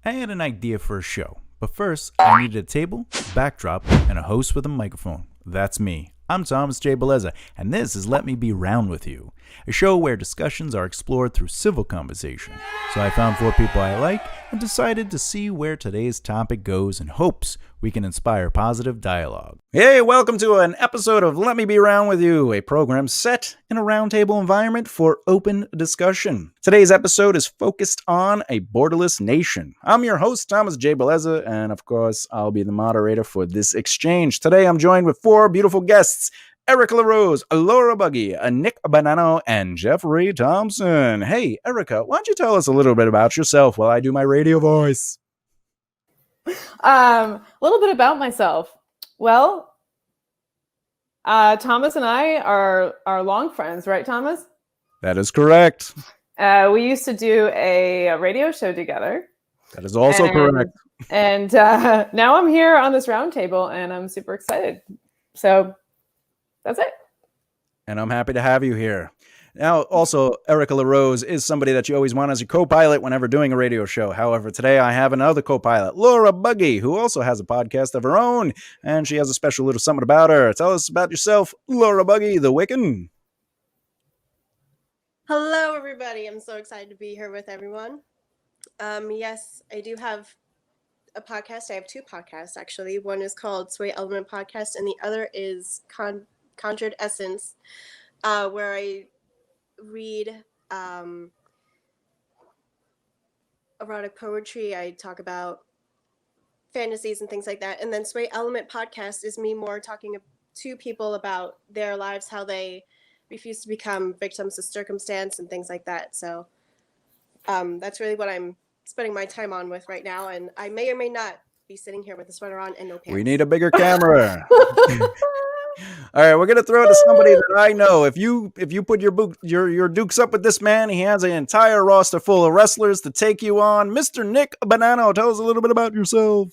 I had an idea for a show, but first I needed a table, backdrop, and a host with a microphone. That's me. I'm Thomas J. Beleza, and this is Let Me Be Round With You, a show where discussions are explored through civil conversation. So I found 4 people I like and decided to see where today's topic goes in hopes we can inspire positive dialogue. Hey, welcome to an episode of Let Me Be Round With You, a program set in a roundtable environment for open discussion. Today's episode is focused on a borderless nation. I'm your host, Thomas J. Beleza, and of course, I'll be the moderator for this exchange. Today, I'm joined with 4 beautiful guests: Erica LaRose, Laura Bugge, Nick Bonanno, and Jeffrey Thompson. Hey, Erica, why don't you tell us a little bit about yourself while I do my radio voice? A little bit about myself. Well, Thomas and I are long friends, right, Thomas? That is correct. We used to do a radio show together. That is also correct. And now I'm here on this round table, and I'm super excited. So that's it. And I'm happy to have you here. Now, also, Erica LaRose is somebody that you always want as your co-pilot whenever doing a radio show. However, today I have another co-pilot, Laura Bugge, who also has a podcast of her own, and she has a special little something about her. Tell us about yourself, Laura Bugge, the Wiccan. Hello, everybody. I'm so excited to be here with everyone. Yes, I do have a podcast. I have 2 podcasts, actually. One is called Sway Element Podcast, and the other is Conjured Essence, where I read erotic poetry. I talk about fantasies and things like that. And then Sway Element Podcast is me more talking to people about their lives, how they refuse to become victims of circumstance and things like that. So that's really what I'm spending my time on with right now. And I may or may not be sitting here with a sweater on and no pants. We need a bigger camera. All right, we're gonna throw it to somebody that I know. If you put your dukes up with this man, he has an entire roster full of wrestlers to take you on. Mr. Nick Bonanno, tell us a little bit about yourself.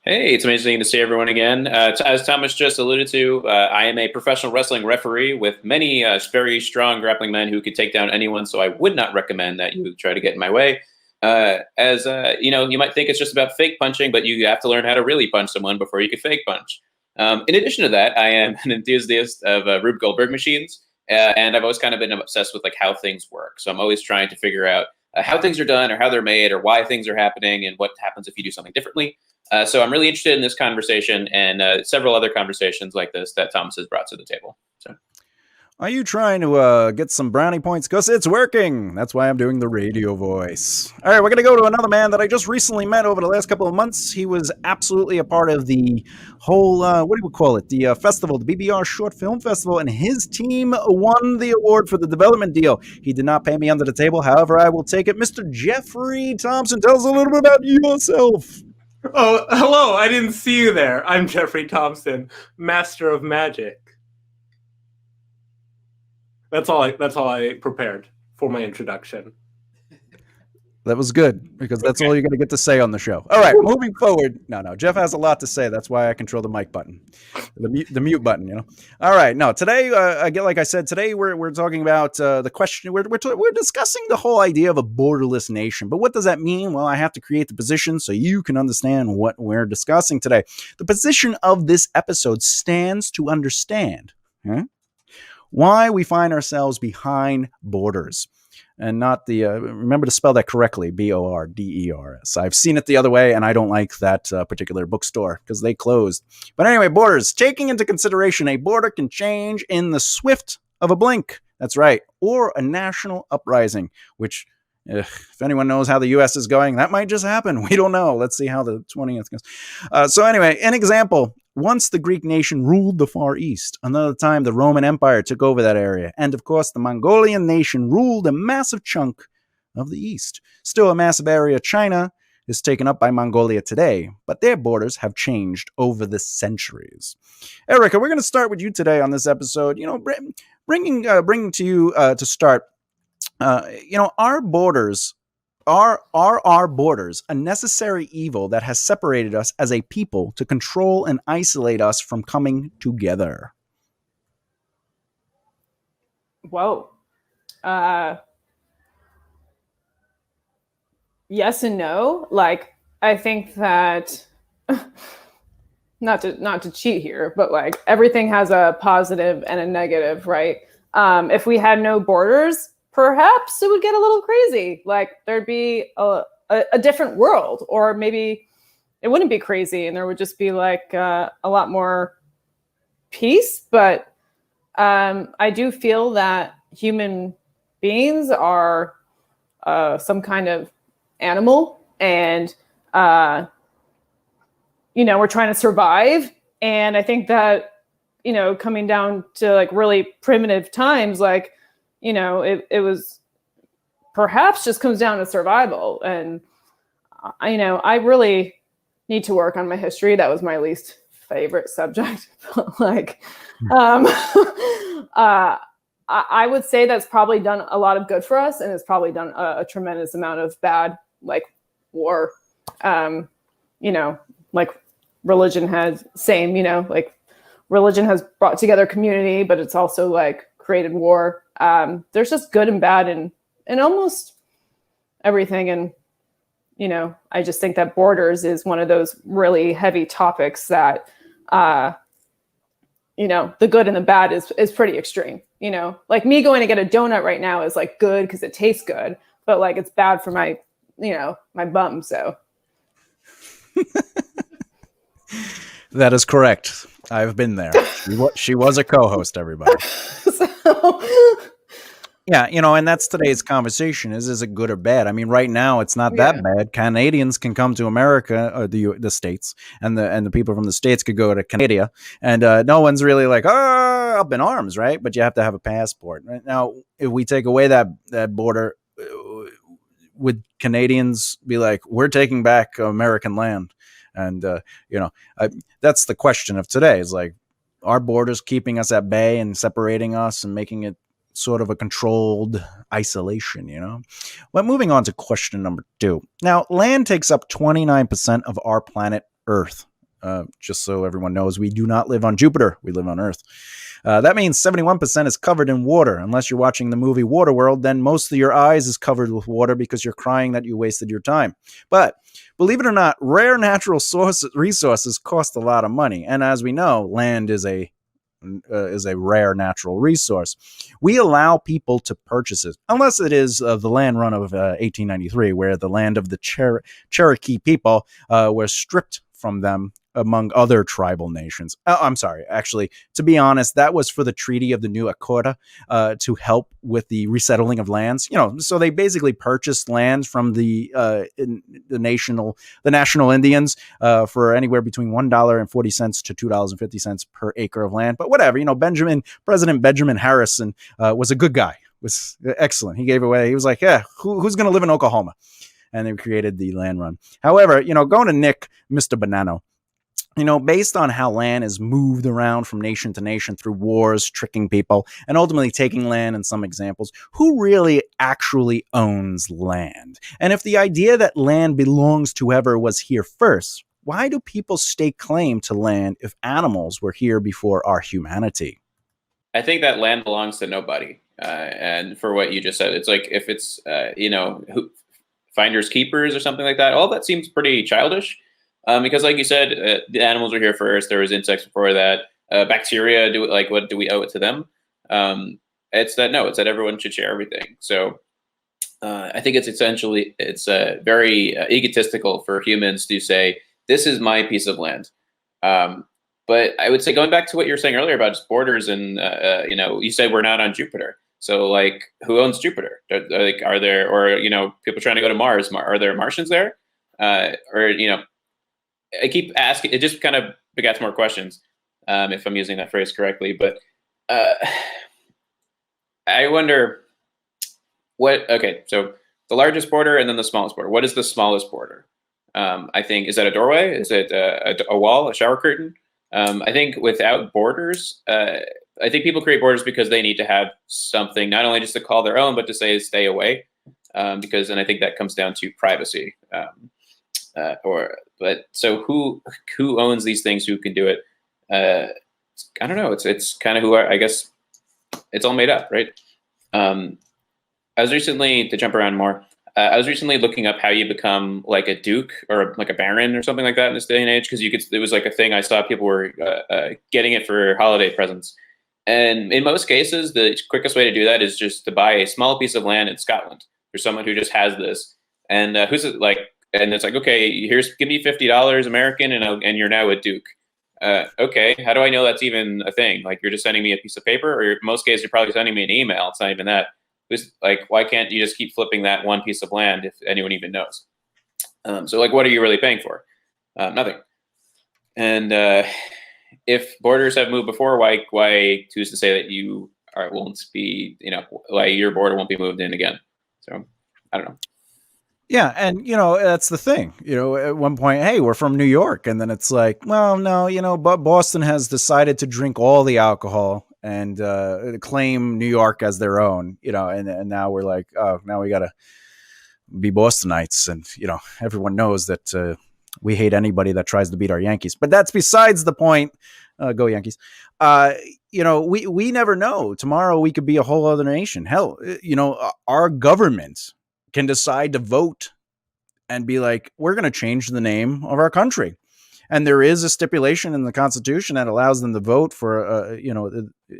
Hey, it's amazing to see everyone again. As Thomas just alluded to, I am a professional wrestling referee with many very strong grappling men who could take down anyone. So I would not recommend that you try to get in my way. You might think it's just about fake punching, but you have to learn how to really punch someone before you can fake punch. In addition to that, I am an enthusiast of Rube Goldberg machines, and I've always kind of been obsessed with like how things work. So I'm always trying to figure out how things are done, or how they're made, or why things are happening, and what happens if you do something differently. So I'm really interested in this conversation and several other conversations like this that Thomas has brought to the table. So. Are you trying to get some brownie points? Because it's working. That's why I'm doing the radio voice. All right, we're going to go to another man that I just recently met over the last couple of months. He was absolutely a part of the whole, what do we call it? The festival, the BBR Short Film Festival, and his team won the award for the development deal. He did not pay me under the table. However, I will take it. Mr. Jeffrey Thompson, tell us a little bit about yourself. Oh, hello. I didn't see you there. I'm Jeffrey Thompson, Master of Magic. That's all I prepared for my introduction. That was good, because that's all you're going to get to say on the show. All right, moving forward. No, Jeff has a lot to say. That's why I control the mic button, the mute button, you know. All right, no, today, like I said, today we're talking about the question. We're discussing the whole idea of a borderless nation. But what does that mean? Well, I have to create the position so you can understand what we're discussing today. The position of this episode stands to understand why we find ourselves behind borders. And not the, remember to spell that correctly, Borders. I've seen it the other way, and I don't like that particular bookstore because they closed. But anyway, borders. Taking into consideration, a border can change in the swift of a blink. That's right. Or a national uprising, which, if anyone knows how the U.S. is going, that might just happen. We don't know. Let's see how the 20th goes. So anyway, an example. Once the Greek nation ruled the Far East, another time the Roman Empire took over that area, and of course the Mongolian nation ruled a massive chunk of the East. Still a massive area, China is taken up by Mongolia today, but their borders have changed over the centuries. Erica, we're going to start with you today on this episode. You know, bringing to you to start. Our borders. Are our borders a necessary evil that has separated us as a people to control and isolate us from coming together? Whoa. yes and no. Like, I think that not to cheat here, but like everything has a positive and a negative, right? If we had no borders, perhaps it would get a little crazy. Like there'd be a different world, or maybe it wouldn't be crazy, and there would just be like a lot more peace. But I do feel that human beings are some kind of animal, and we're trying to survive. And I think that, coming down to like really primitive times, like, it was perhaps just comes down to survival. And, I really need to work on my history. That was my least favorite subject. Like, I would say that's probably done a lot of good for us, and it's probably done a tremendous amount of bad, like war. Like religion has like religion has brought together community, but it's also like created war. There's just good and bad in almost everything. And, I just think that borders is one of those really heavy topics that, the good and the bad is pretty extreme. Like me going to get a donut right now is like good because it tastes good, but like it's bad for my, my bum. So. That is correct. I've been there. She was a co-host, everybody. Yeah, and that's today's conversation is it good or bad? I mean, right now it's not that bad. Canadians can come to America, or the states, and the people from the states could go to Canada, and no one's really like up in arms, right? But you have to have a passport. Right now, if we take away that border, would Canadians be like, we're taking back American land? And that's the question of today. Is like, are borders keeping us at bay and separating us and making it sort of a controlled isolation, But moving on to question number 2. Now, land takes up 29% of our planet Earth. Just so everyone knows, we do not live on Jupiter. We live on Earth. That means 71% is covered in water. Unless you're watching the movie Waterworld, then most of your eyes is covered with water because you're crying that you wasted your time. But believe it or not, rare natural resources cost a lot of money. And as we know, land is a rare natural resource. We allow people to purchase it, unless it is the land run of 1893, where the land of the Cherokee people was stripped from them, among other tribal nations. I'm sorry, actually, to be honest, that was for the Treaty of the New Accorda to help with the resettling of lands. So they basically purchased lands from the national Indians for anywhere between $1.40 to $2.50 per acre of land. But whatever, President Benjamin Harrison was a good guy. Was excellent. He gave away. He was like, yeah, who's going to live in Oklahoma? And they created the land run. However, going to Nick, Mr. Banano, based on how land is moved around from nation to nation through wars, tricking people, and ultimately taking land in some examples, who really actually owns land? And if the idea that land belongs to whoever was here first, why do people stake claim to land if animals were here before our humanity? I think that land belongs to nobody. And for what you just said, it's like if it's, finders keepers or something like that, all that seems pretty childish. Because like you said, the animals were here first. There was insects before that. Bacteria, what do we owe it to them? It's that everyone should share everything. So I think it's very egotistical for humans to say, this is my piece of land. But I would say, going back to what you were saying earlier about just borders and, you said we're not on Jupiter. So like, who owns Jupiter? Are there people trying to go to Mars? Are there Martians there? I keep asking, it just kind of begets more questions, if I'm using that phrase correctly. But I wonder so the largest border and then the smallest border. What is the smallest border? I think, is that a doorway? Is it a wall, a shower curtain? I think without borders, I think people create borders because they need to have something, not only just to call their own, but to say stay away. And I think that comes down to privacy. So who owns these things? Who can do it? I don't know. It's kind of I guess it's all made up, right? I was recently, to jump around more, I was recently looking up how you become like a duke or like a baron or something like that in this day and age, because it was like a thing I saw people were getting it for holiday presents. And in most cases, the quickest way to do that is just to buy a small piece of land in Scotland. There's someone who just has this, and who's it like? And it's like, okay, give me $50 American, and you're now a duke. Okay, how do I know that's even a thing? Like, you're just sending me a piece of paper, or in most cases, you're probably sending me an email. It's not even that. Like, why can't you just keep flipping that one piece of land if anyone even knows? So, like, what are you really paying for? Nothing. And if borders have moved before, why choose to say that won't be, why your border won't be moved in again? So, I don't know. Yeah, and that's the thing. At one point, hey, we're from New York, and then it's like, well, no, but Boston has decided to drink all the alcohol and claim New York as their own. And now we're like, oh, now we gotta be Bostonites, and everyone knows that we hate anybody that tries to beat our Yankees. But that's besides the point. Go Yankees. We never know. Tomorrow we could be a whole other nation. Hell, our government can decide to vote and be like, we're going to change the name of our country. And there is a stipulation in the Constitution that allows them to vote for,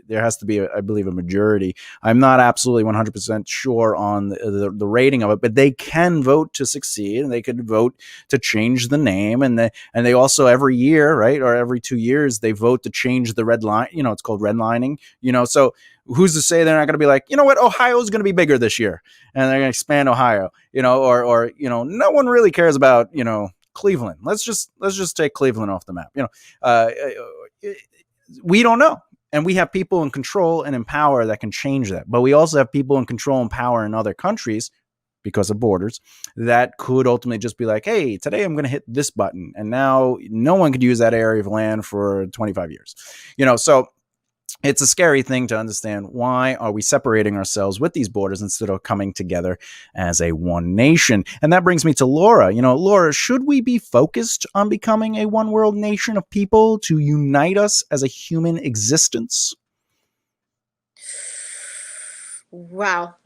there has to be, I believe, a majority. I'm not absolutely 100% sure on the rating of it, but they can vote to succeed, and they could vote to change the name. And they also every year, right, or every 2 years, they vote to change the red line. It's called redlining. So who's to say they're not going to be like, you know what, Ohio's going to be bigger this year, and they're going to expand Ohio. Or no one really cares about Cleveland. Let's just take Cleveland off the map. We don't know. And we have people in control and in power that can change that. But we also have people in control and power in other countries because of borders that could ultimately just be like, hey, today I'm going to hit this button. And now no one could use that area of land for 25 years. So it's a scary thing to understand. Why are we separating ourselves with these borders instead of coming together as a one nation? And that brings me to Laura. Laura, should we be focused on becoming a one world nation of people to unite us as a human existence? Wow.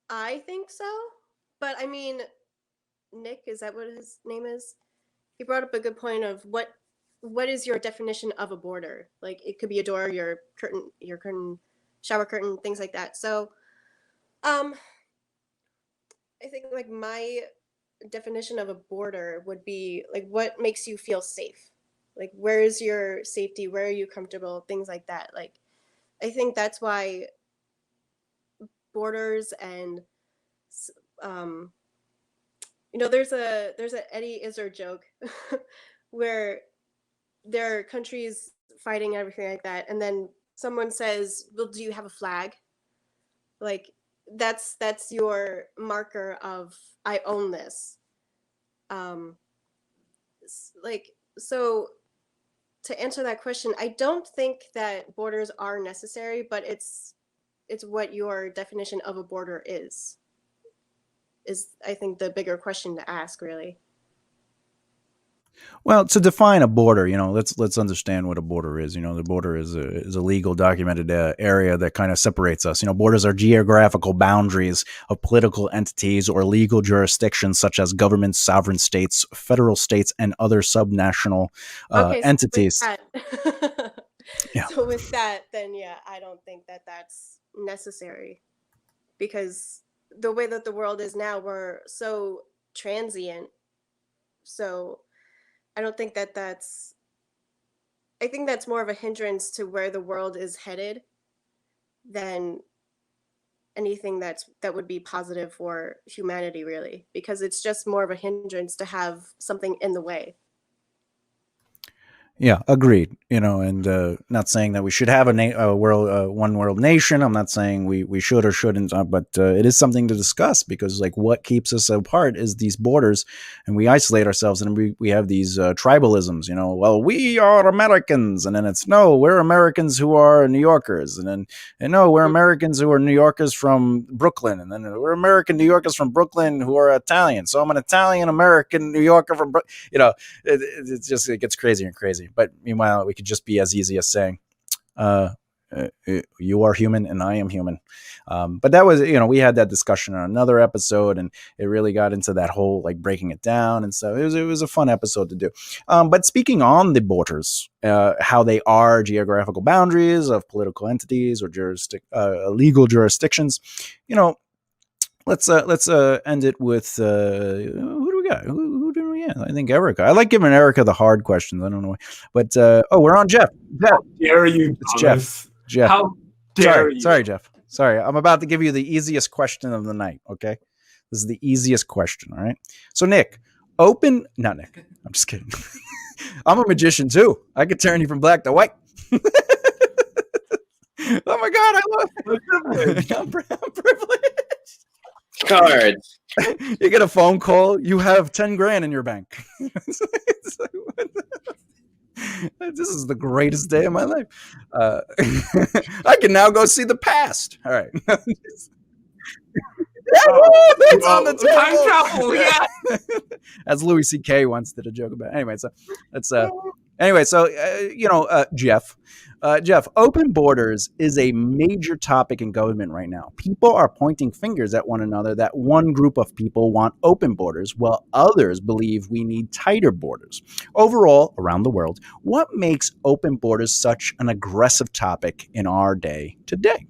I think so. But I mean, Nick, is that what his name is? He brought up a good point of what is your definition of a border? Like, it could be a door, your curtain, shower curtain, things like that. So, I think like my definition of a border would be like, what makes you feel safe? Like, where is your safety? Where are you comfortable? Things like that. Like, I think that's why borders and, there's a Eddie Izzard joke where there are countries fighting and everything like that, and then someone says, well, do you have a flag? Like, that's your marker of, I own this. So to answer that question, I don't think that borders are necessary, but it's what your definition of a border is I think the bigger question to ask, really. Well, to define a border, let's understand what a border is. The border is a legal documented area that kind of separates us. Borders are geographical boundaries of political entities or legal jurisdictions such as governments, sovereign states, federal states, and other subnational entities. Yeah. So with that, then yeah, I don't think that that's necessary, because the way that the world is now, we're so transient. So I don't think that I think that's more of a hindrance to where the world is headed than anything that would be positive for humanity, really, because it's just more of a hindrance to have something in the way. Yeah, agreed. And not saying that we should have a one world nation. I'm not saying we should or shouldn't, but it is something to discuss, because like, what keeps us apart is these borders, and we isolate ourselves, and we have these tribalisms. Well, we are Americans, and then it's no, we're Americans who are New Yorkers, and no, we're Americans who are New Yorkers from Brooklyn, and then we're American New Yorkers from Brooklyn who are Italian. So I'm an Italian American New Yorker from it gets crazier and crazy. But meanwhile, we could just be as easy as saying, you are human and I am human. But that was, we had that discussion on another episode, and it really got into that whole like breaking it down. And so it was a fun episode to do. But speaking on the borders, how they are geographical boundaries of political entities or legal jurisdictions, let's end it with who do we got? Who do we got? I think Erica. I like giving Erica the hard questions. I don't know why. But we're on Jeff. How dare you, It's Thomas? Jeff. How dare you? Sorry, Jeff. Sorry. I'm about to give you the easiest question of the night, okay? This is the easiest question, all right? So Nick, not Nick. I'm just kidding. I'm a magician too. I could turn you from black to white. Oh my God, I love it. I'm privileged. Cards. You get a phone call, you have 10 grand in your bank. It's like, what this is the greatest day of my life. I can now go see the past. All right. It's on the table. Time travel, yeah. As Louis C.K. once did a joke about. Anyway, so that's Jeff, open borders is a major topic in government right now. People are pointing fingers at one another that one group of people want open borders while others believe we need tighter borders. Overall, around the world, what makes open borders such an aggressive topic in our day today?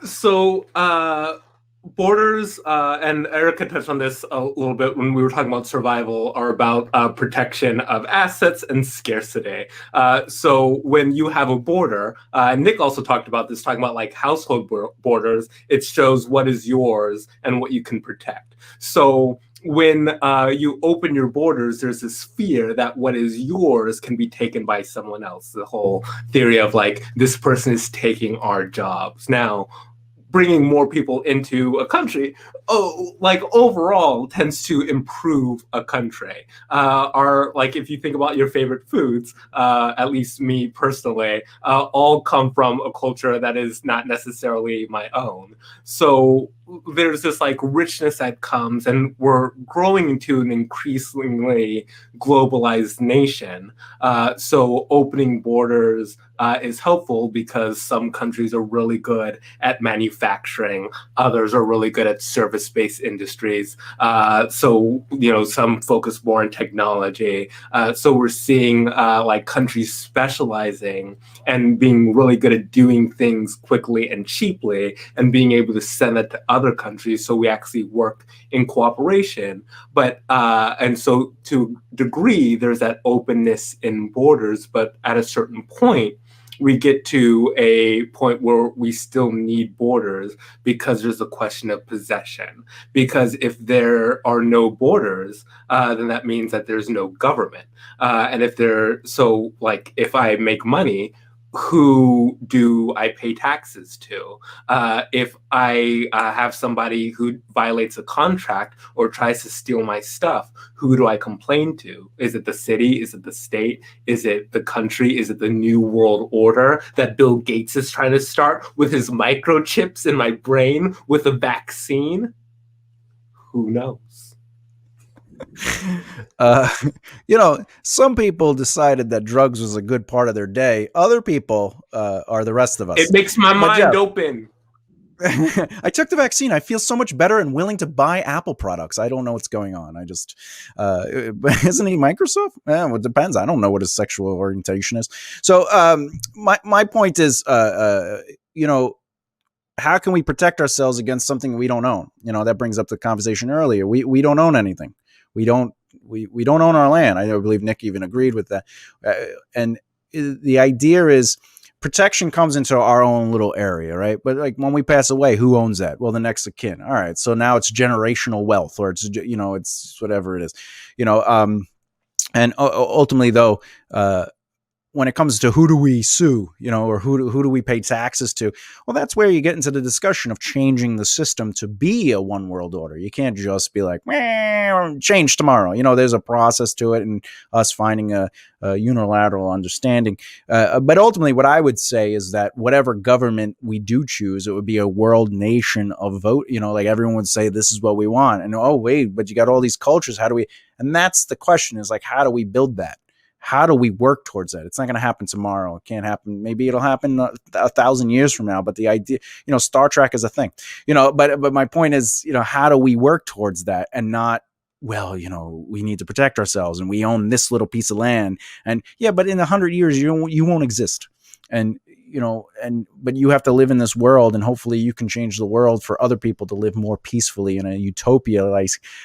So, borders, and Erica touched on this a little bit when we were talking about survival, are about protection of assets and scarcity. So when you have a border, Nick also talked about this, talking about like household borders, it shows what is yours and what you can protect. So when you open your borders, there's this fear that what is yours can be taken by someone else. The whole theory of like, this person is taking our jobs. Now, bringing more people into a country, overall tends to improve a country. If you think about your favorite foods, at least me personally, all come from a culture that is not necessarily my own. So there's this like richness that comes, and we're growing into an increasingly globalized nation. So opening borders is helpful because some countries are really good at manufacturing, others are really good at service-based industries. Some focus more on technology. So we're seeing like countries specializing and being really good at doing things quickly and cheaply, and being able to send that to other countries. So we actually work in cooperation. But and so to a degree, there's that openness in borders, but at a certain point, we get to a point where we still need borders because there's a question of possession. Because if there are no borders, then that means that there's no government. If I make money, who do I pay taxes to? If I have somebody who violates a contract or tries to steal my stuff, who do I complain to? Is it the city? Is it the state? Is it the country? Is it the new world order that Bill Gates is trying to start with his microchips in my brain with a vaccine? Who knows? Some people decided that drugs was a good part of their day. Other people are the rest of us. It makes my mind open. I took the vaccine. I feel so much better and willing to buy Apple products. I don't know what's going on. I just, isn't he Microsoft? Well, it depends. I don't know what his sexual orientation is. So my point is, how can we protect ourselves against something we don't own? That brings up the conversation earlier. We don't own anything. We don't own our land. I believe Nick even agreed with that. And the idea is protection comes into our own little area, right? But like when we pass away, who owns that? Well, the next of kin. All right. So now it's generational wealth, or it's, it's whatever it is, and ultimately though, when it comes to who do we sue, or who do we pay taxes to? Well, that's where you get into the discussion of changing the system to be a one world order. You can't just be like, change tomorrow. There's a process to it, and us finding a unilateral understanding. But ultimately, what I would say is that whatever government we do choose, it would be a world nation of vote. Like everyone would say, this is what we want. And oh, wait, but you got all these cultures. How do we? And that's the question, is like, how do we build that? how do we work towards that? It's not going to happen tomorrow. It can't happen. Maybe it'll happen 1,000 years from now. But the idea, Star Trek is a thing, but my point is, how do we work towards that and not, well, we need to protect ourselves and we own this little piece of land. And yeah, but in 100 years, you won't exist. And, but you have to live in this world, and hopefully you can change the world for other people to live more peacefully in a utopia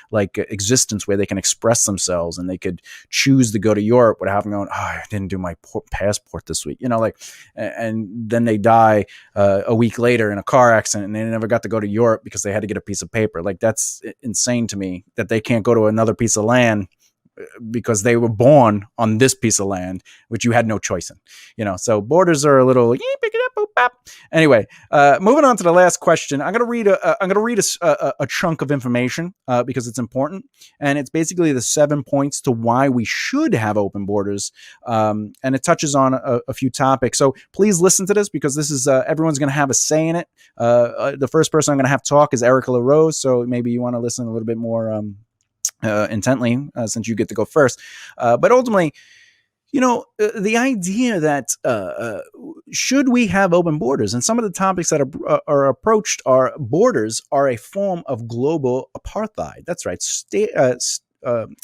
like existence where they can express themselves and they could choose to go to Europe without having going, I didn't do my passport this week, and then they die a week later in a car accident and they never got to go to Europe because they had to get a piece of paper. Like, that's insane to me that they can't go to another piece of land because they were born on this piece of land, which you had no choice in, so borders are a little pick it up, boop, bop. Anyway, moving on to the last question. I'm going to read a chunk of information because it's important. And it's basically the 7 points to why we should have open borders. And it touches on a few topics. So please listen to this because this is, everyone's going to have a say in it. The first person I'm going to have talk is Erica LaRose. So maybe you want to listen a little bit more, intently, since you get to go first. But ultimately, the idea that should we have open borders, and some of the topics that are approached are borders are a form of global apartheid. That's right.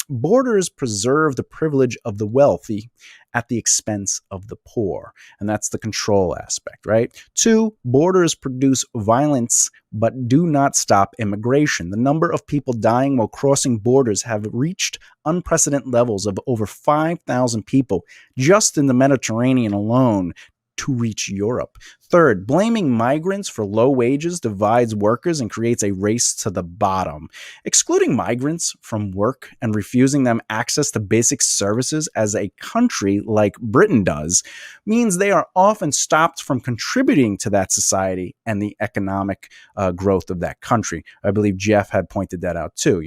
Borders preserve the privilege of the wealthy at the expense of the poor. And that's the control aspect, right? 2, borders produce violence, but do not stop immigration. The number of people dying while crossing borders have reached unprecedented levels of over 5,000 people just in the Mediterranean alone to reach Europe. 3rd, blaming migrants for low wages divides workers and creates a race to the bottom. Excluding migrants from work and refusing them access to basic services as a country like Britain does means they are often stopped from contributing to that society and the economic growth of that country. I believe Jeff had pointed that out too.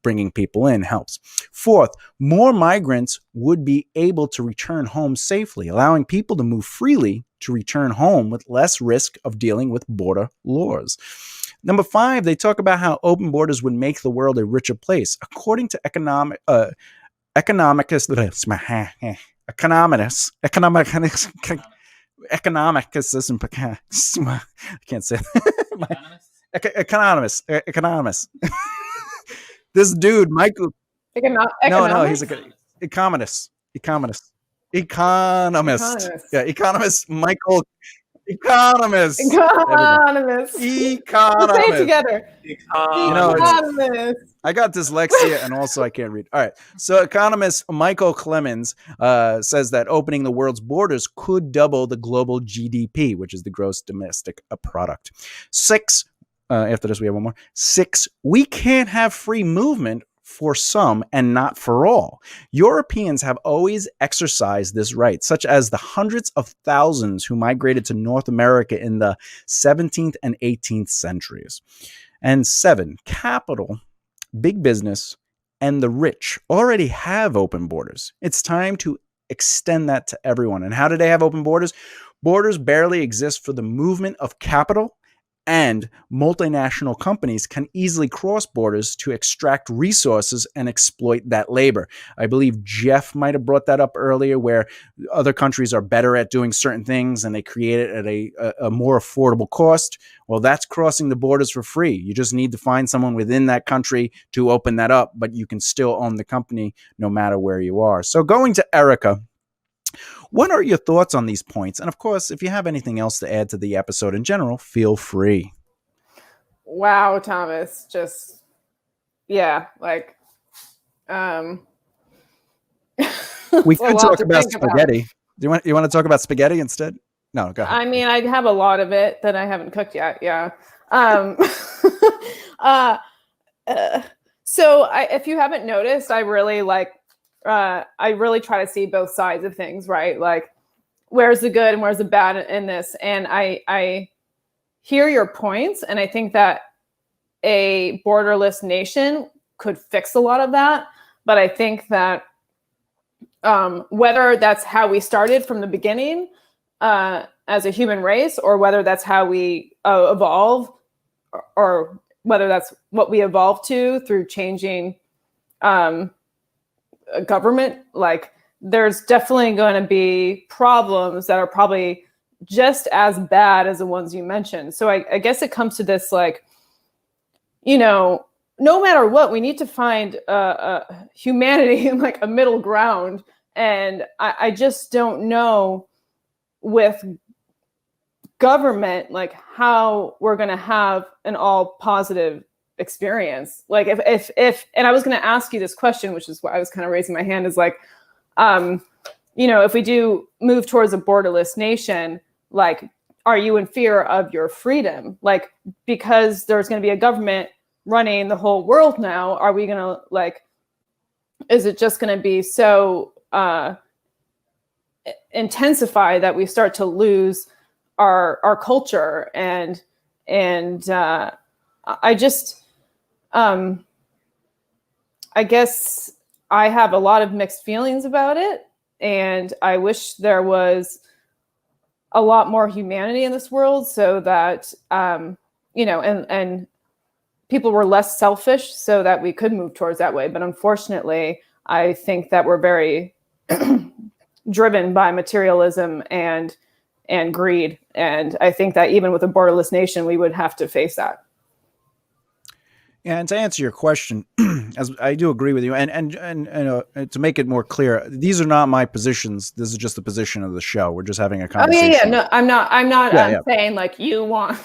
Bringing people in helps. 4th, more migrants would be able to return home safely, allowing people to move freely to return home with less risk of dealing with border laws. Number 5, they talk about how open borders would make the world a richer place. According to economists, I can't say economists. This dude, Michael. No, he's like an economist. Yeah, economist Michael. Economist. Say it together. Economist. I got dyslexia and also I can't read. All right. So economist Michael Clemens says that opening the world's borders could double the global GDP, which is the gross domestic product. 6, after this, we have one more. 6, we can't have free movement for some and not for all. Europeans have always exercised this right, such as the hundreds of thousands who migrated to North America in the 17th and 18th centuries. And 7, capital, big business, and the rich already have open borders. It's time to extend that to everyone. And how do they have open borders? Borders barely exist for the movement of capital, and multinational companies can easily cross borders to extract resources and exploit that labor. I believe Jeff might have brought that up earlier, where other countries are better at doing certain things and they create it at a more affordable cost. Well, that's crossing the borders for free. You just need to find someone within that country to open that up, but you can still own the company no matter where you are. So going to Erica, what are your thoughts on these points? And of course, if you have anything else to add to the episode in general, feel free. Wow, Thomas. Just, yeah, like, we could talk about spaghetti. Do you want to talk about spaghetti instead? No, go ahead. I mean, I have a lot of it that I haven't cooked yet. Yeah. So if you haven't noticed, I really try to see both sides of things, right? Like, where's the good and where's the bad in this? And I hear your points, and I think that a borderless nation could fix a lot of that. But I think that whether that's how we started from the beginning as a human race, or whether that's how we evolve, or whether that's what we evolve to through changing government, like, there's definitely going to be problems that are probably just as bad as the ones you mentioned. So I guess it comes to this, like, you know, no matter what, we need to find humanity in like a middle ground. And I just don't know with government, like how we're going to have an all positive experience. Like if and I was going to ask you this question, which is why I was kind of raising my hand, is like, you know, if we do move towards a borderless nation, like, are you in fear of your freedom? Like, because there's going to be a government running the whole world now, are we going to, like, is it just going to be so intensify that we start to lose our culture? And I just, I guess I have a lot of mixed feelings about it. And I wish there was a lot more humanity in this world, so that, you know, and people were less selfish, so that we could move towards that way. But unfortunately, I think that we're very driven by materialism and greed. And I think that even with a borderless nation, we would have to face that. Yeah, and to answer your question, as I do agree with you, and to make it more clear, these are not my positions. This is just the position of the show. We're just having a conversation. Oh yeah. No, I'm not saying like you want.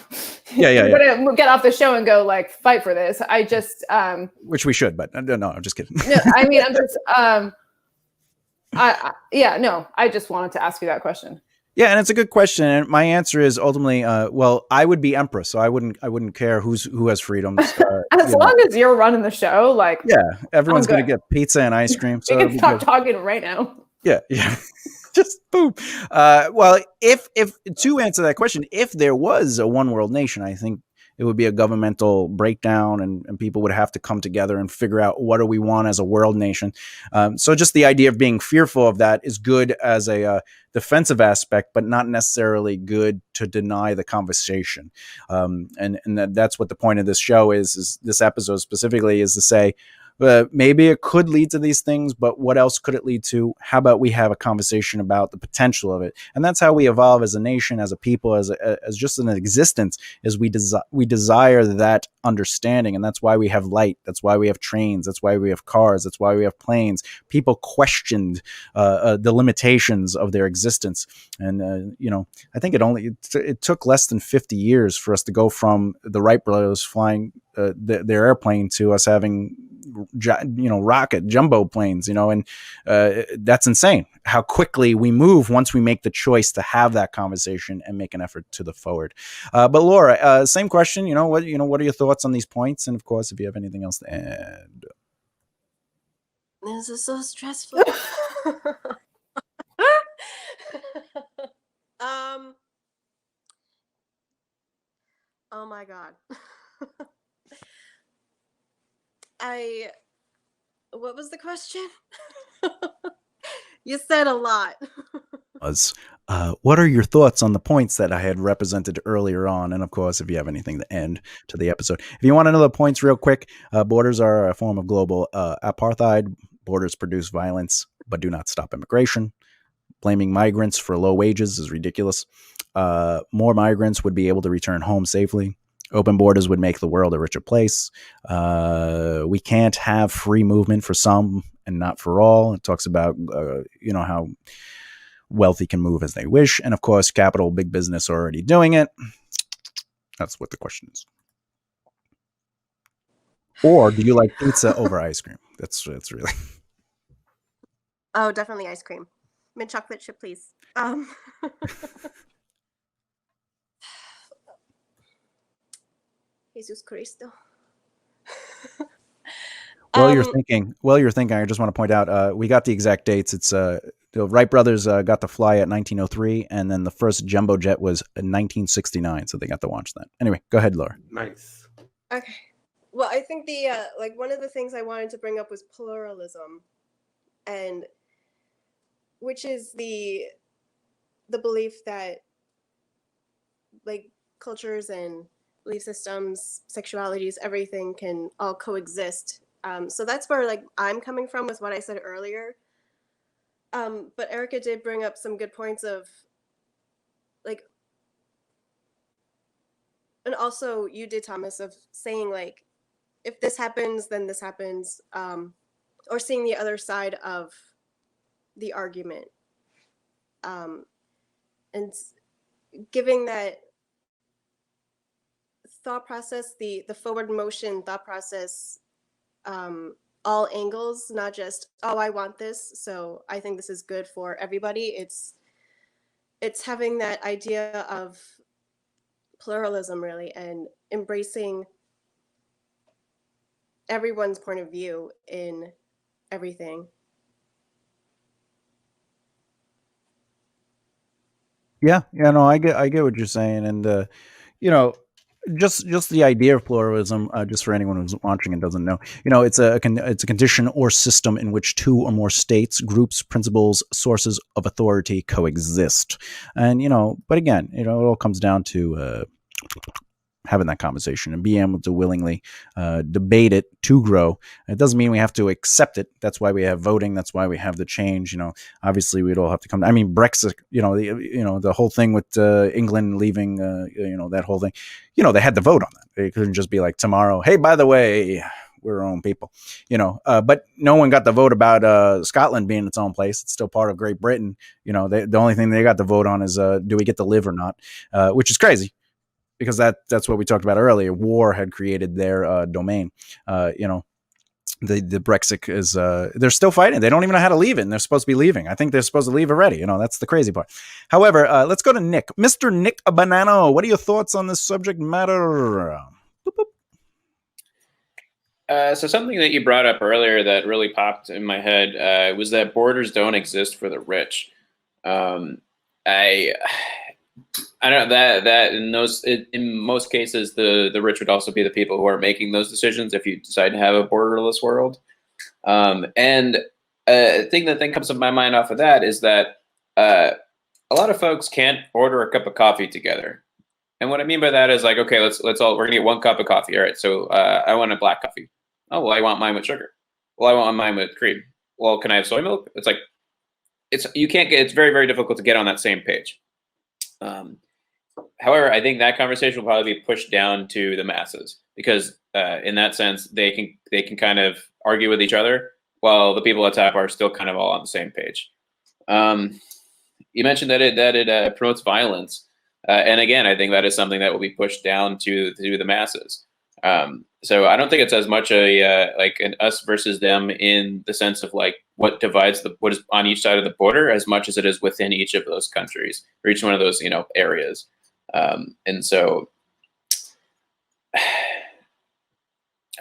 You're gonna get off the show and go like fight for this. I just which we should, but no, I'm just kidding. No, I mean, I'm just I just wanted to ask you that question. Yeah, and it's a good question, and my answer is ultimately, well, I would be empress, so I wouldn't care who has freedoms. As long as you're running the show, like, yeah, everyone's going to get pizza and ice cream. So we can stop talking right now. Yeah, just boom. Well, if to answer that question, if there was a one world nation, I think it would be a governmental breakdown, and people would have to come together and figure out what do we want as a world nation. So just the idea of being fearful of that is good as a defensive aspect, but not necessarily good to deny the conversation. And that's what the point of this show is this episode specifically, is to say, maybe it could lead to these things, but what else could it lead to? How about we have a conversation about the potential of it? And that's how we evolve as a nation, as a people, as just an existence, is we desire that understanding. And that's why we have light. That's why we have trains. That's why we have cars. That's why we have planes. People questioned the limitations of their existence. And, you know, I think it took less than 50 years for us to go from the Wright brothers flying their airplane to us having rocket jumbo planes, and that's insane how quickly we move once we make the choice to have that conversation and make an effort to the forward. But Laura, same question. What are your thoughts on these points? And of course, if you have anything else to add. This is so stressful. Oh my God. What was the question? You said a lot. What are your thoughts on the points that I had represented earlier on? And of course, if you have anything to end to the episode. If you want to know the points real quick, borders are a form of global apartheid. Borders produce violence, but do not stop immigration. Blaming migrants for low wages is ridiculous. More migrants would be able to return home safely. Open borders would make the world a richer place. We can't have free movement for some and not for all. It talks about, how wealthy can move as they wish. And of course, capital, big business are already doing it. That's what the question is. Or do you like pizza over ice cream? That's really. Oh, definitely ice cream. Mint chocolate chip, please. Jesus Cristo. While you're thinking, I just want to point out, we got the exact dates. It's the Wright brothers got to fly at 1903, and then the first jumbo jet was in 1969, so they got to watch that. Anyway, go ahead, Laura. Nice. Okay. Well, I think the one of the things I wanted to bring up was pluralism, and which is the belief that cultures and belief systems, sexualities, everything can all coexist. So that's where I'm coming from with what I said earlier. But Erica did bring up some good points of like, and also you did, Thomas, of saying like, if this happens, then this happens, or seeing the other side of the argument, and giving that thought process, the forward motion thought process, all angles, not just, oh, I want this, so I think this is good for everybody. It's having that idea of pluralism, really, and embracing everyone's point of view in everything. Yeah, no, I get what you're saying, and you know, just the idea of pluralism, just for anyone who's watching and doesn't know, it's a condition or system in which two or more states, groups, principles, sources of authority coexist, and but again, it all comes down to having that conversation and being able to willingly debate it to grow. It doesn't mean we have to accept it. That's why we have voting. That's why we have the change. Obviously we'd all have to come. I mean, Brexit. The whole thing with England leaving. That whole thing. They had to vote on that. They couldn't just be like tomorrow, hey, by the way, we're our own people. But no one got the vote about Scotland being its own place. It's still part of Great Britain. The only thing they got to vote on is do we get to live or not, which is crazy. Because that's what we talked about earlier. War had created their domain. The Brexit is they're still fighting. They don't even know how to leave it, and they're supposed to be leaving. I think they're supposed to leave already. That's the crazy part. However, let's go to Nick. Mr. Nick Banano, what are your thoughts on this subject matter? Boop, boop. So something that you brought up earlier that really popped in my head was that borders don't exist for the rich. I don't know that in most cases the rich would also be the people who are making those decisions if you decide to have a borderless world. And a thing that then comes to my mind off of that is that a lot of folks can't order a cup of coffee together. And what I mean by that is like, okay, we're gonna get one cup of coffee. All right, so I want a black coffee. Oh, well, I want mine with sugar. Well, I want mine with cream. Well, can I have soy milk? It's like it's very, very difficult to get on that same page. However, I think that conversation will probably be pushed down to the masses because, in that sense, they can kind of argue with each other while the people at top are still kind of all on the same page. You mentioned that it promotes violence, and again, I think that is something that will be pushed down to the masses. So I don't think it's as much like an us versus them in the sense of like what divides what is on each side of the border as much as it is within each of those countries or each one of those areas. And so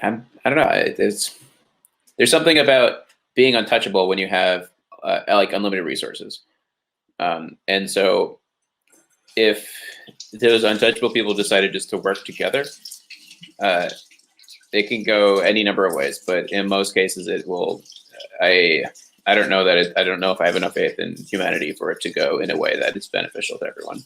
I don't know. There's something about being untouchable when you have like unlimited resources. And so if those untouchable people decided just to work together, it can go any number of ways, but in most cases it will. I don't know I don't know if I have enough faith in humanity for it to go in a way that is beneficial to everyone.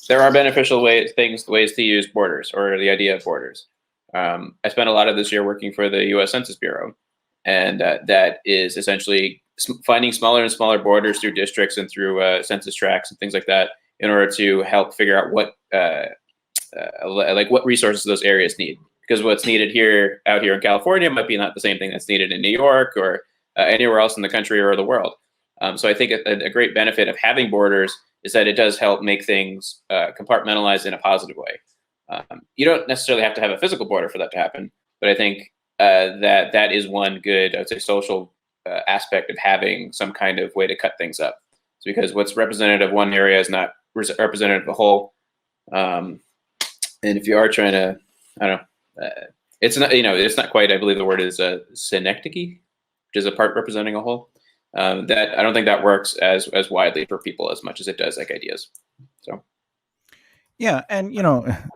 There are beneficial ways to use borders or the idea of borders. I spent a lot of this year working for the U.S. Census Bureau, and that is essentially finding smaller and smaller borders through districts and through census tracts and things like that in order to help figure out what resources those areas need. Because what's needed out here in California might be not the same thing that's needed in New York or anywhere else in the country or the world. So I think a great benefit of having borders is that it does help make things compartmentalized in a positive way. You don't necessarily have to have a physical border for that to happen, but I think that is one good, I would say, social aspect of having some kind of way to cut things up. It's because what's representative of one area is not representative of the whole. And if you are trying to, I don't know, it's not, it's not quite, I believe the word is synecdoche, which is a part representing a whole. That I don't think that works as widely for people as much as it does like ideas. So. Yeah, and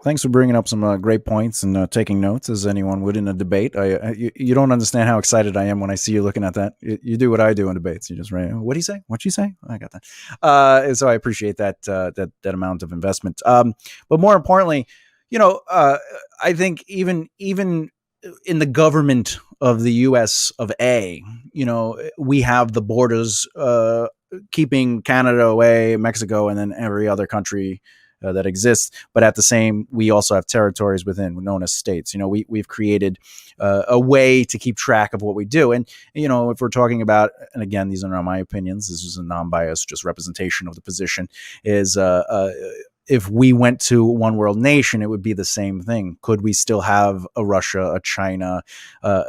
thanks for bringing up some great points and taking notes as anyone would in a debate. You don't understand how excited I am when I see you looking at that. You do what I do in debates. You just write, what do you say? What'd you say? I got that. So I appreciate that amount of investment. But more importantly, I think even in the government of the U.S. of A, we have the borders keeping Canada away, Mexico, and then every other country that exists. But at the same, we also have territories within, known as states. We've created a way to keep track of what we do. And, if we're talking about, and again, these are not my opinions, this is a non-biased, just representation of the position, is if we went to one world nation, it would be the same thing. Could we still have a Russia, a China,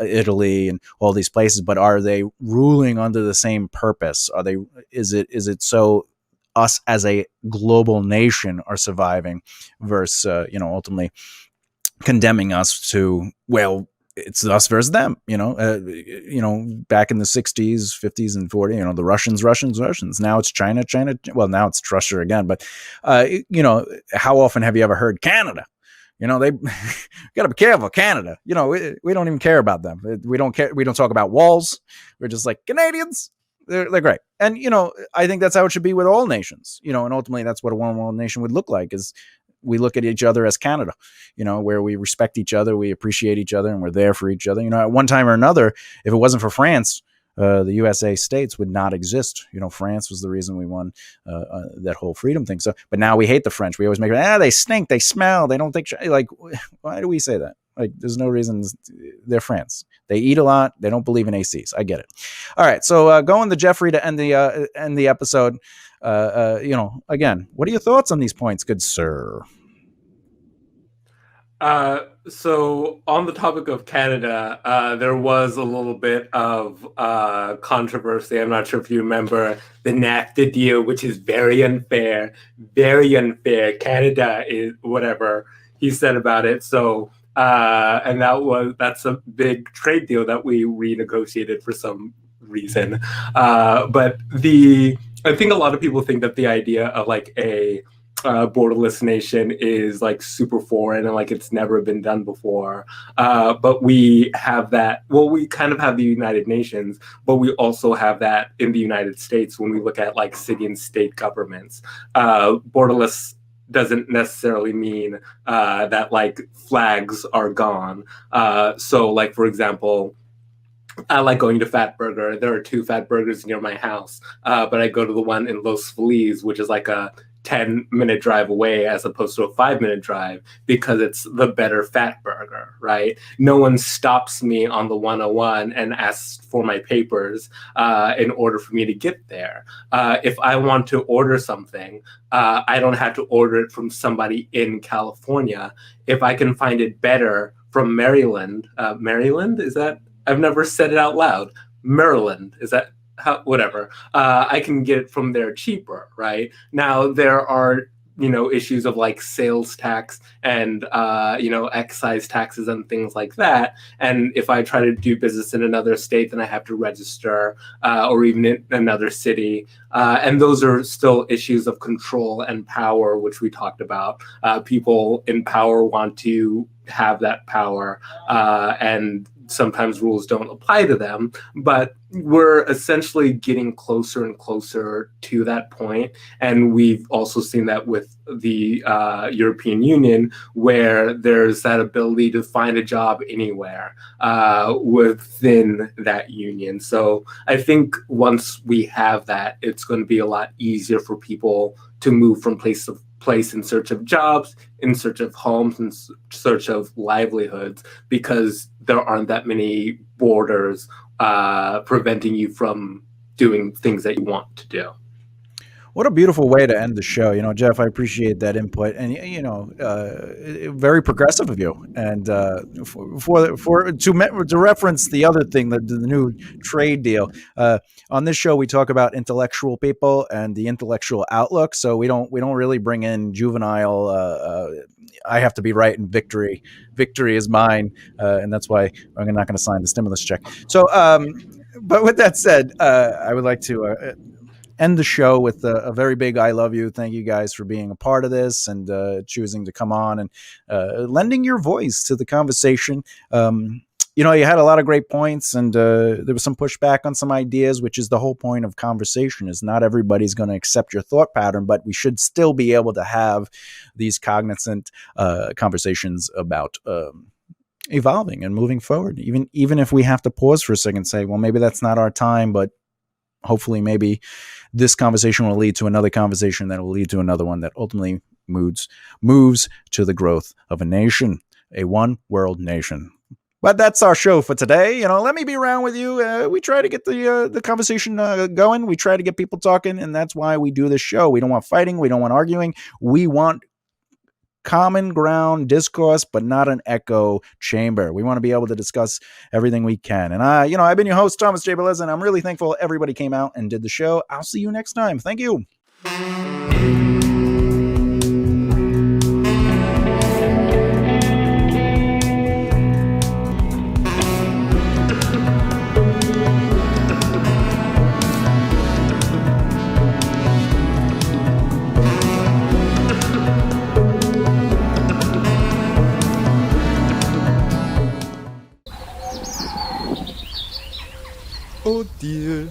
Italy, and all these places? But are they ruling under the same purpose? Is it so us as a global nation are surviving versus, ultimately condemning us to, well, it's us versus them, back in the 60s, 50s, and 40s, the Russians. Now it's China. Well, now it's Russia again. But, how often have you ever heard Canada? They gotta be careful. Canada, we don't even care about them. We don't care. We don't talk about walls. We're just like Canadians. They're great. And, I think that's how it should be with all nations, and ultimately that's what a one world nation would look like, is we look at each other as Canada, where we respect each other, we appreciate each other, and we're there for each other. At one time or another, if it wasn't for France, the USA states would not exist. France was the reason we won that whole freedom thing. So, but now we hate the French. We always make they stink, they smell, they don't think, like, why do we say that? Like, there's no reason. They're France. They eat a lot. They don't believe in ACs. I get it. All right. So going to Jeffrey to end the episode. Again, what are your thoughts on these points, good sir? So on the topic of Canada, there was a little bit of controversy. I'm not sure if you remember the NAFTA deal, which is very unfair. Canada is whatever he said about it. So, and that's a big trade deal that we renegotiated for some reason. But I think a lot of people think that the idea of like a borderless nation is like super foreign and like it's never been done before. But we have that. Well, we kind of have the United Nations, but we also have that in the United States when we look at like city and state governments. Borderless doesn't necessarily mean that like flags are gone. So like, for example, I like going to Fat Burger. There are 2 Fat Burgers near my house, but I go to the one in Los Feliz, which is like a 10-minute drive away as opposed to a 5-minute drive, because it's the better Fat Burger, right? No one stops me on the 101 and asks for my papers in order for me to get there. If I want to order something, I don't have to order it from somebody in California. If I can find it better from Maryland, is that? I've never said it out loud. Maryland, is that? Whatever, I can get it from there cheaper, right? Now there are, issues of like sales tax and, excise taxes and things like that. And if I try to do business in another state, then I have to register, or even in another city. And those are still issues of control and power, which we talked about. People in power want to have that power, and sometimes rules don't apply to them, but we're essentially getting closer and closer to that point. And we've also seen that with the European Union, where there's that ability to find a job anywhere within that union. So I think once we have that, it's going to be a lot easier for people to move from place to place in search of jobs, in search of homes, in search of livelihoods, because there aren't that many borders preventing you from doing things that you want to do. What a beautiful way to end the show. Jeff, I appreciate that input, and very progressive of you. And to reference the other thing, the new trade deal. On this show, we talk about intellectual people and the intellectual outlook. So we don't really bring in juvenile. I have to be right in victory. Victory is mine, and that's why I'm not going to sign the stimulus check. So, but with that said, I would like to end the show with a very big I love you. Thank you guys for being a part of this and choosing to come on and lending your voice to the conversation. You had a lot of great points, and there was some pushback on some ideas, which is the whole point of conversation. Is not everybody's going to accept your thought pattern, but we should still be able to have these cognizant conversations about evolving and moving forward. Even if we have to pause for a second and say, well, maybe that's not our time, but hopefully maybe this conversation will lead to another conversation that will lead to another one that ultimately moves to the growth of a nation, a one world nation. But that's our show for today. Let me be around with you. We try to get the conversation going. We try to get people talking, and that's why we do this show. We don't want fighting. We don't want arguing. We want common ground discourse, but not an echo chamber. We want to be able to discuss everything we can. And I've been your host, Thomas J. Belez, and I'm really thankful everybody came out and did the show. I'll see you next time. Thank you. Oh dear.